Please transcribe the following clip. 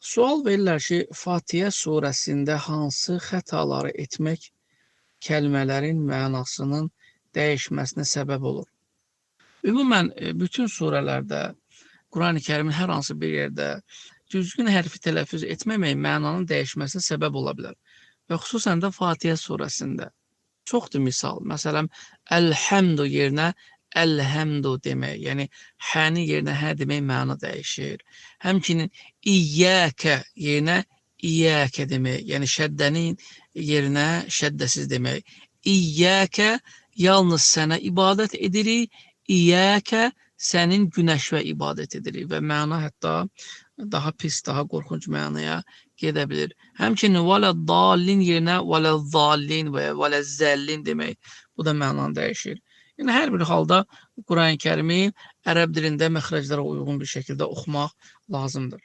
Sual verirlər ki, Fatihə surəsində hansı xətaları etmək kəlmələrin mənasının dəyişməsinə səbəb olur? Ümumən, bütün surələrdə, Quran-ı Kərimin hər hansı bir yerdə düzgün hərfi tələffüz etməmək mənanın dəyişməsinə səbəb ola bilər. Və xüsusən də Fatihə surəsində. Çoxdur misal. Məsələn, Əlhəmdu yerinə Əlhəmdu demək, yəni həni yerinə hə demək məna dəyişir. Həmçinin İyyəkə yerinə İyyəkə demək, yəni şəddənin yerinə şəddəsiz demək. İyyəkə yalnız sənə ibadət edirik, İyyəkə sənin günəşvə ibadət edirik və məna hətta daha pis, daha qorxunc mənaya gedə bilir. Həmçinin vələddallin yerinə vələzzallin və ya vələzzəllin demək, bu da mənanı dəyişir. Yəni, hər bir halda Quran-ı Kərimi ərəb dilində məxrəclərə uyğun bir şəkildə oxumaq lazımdır.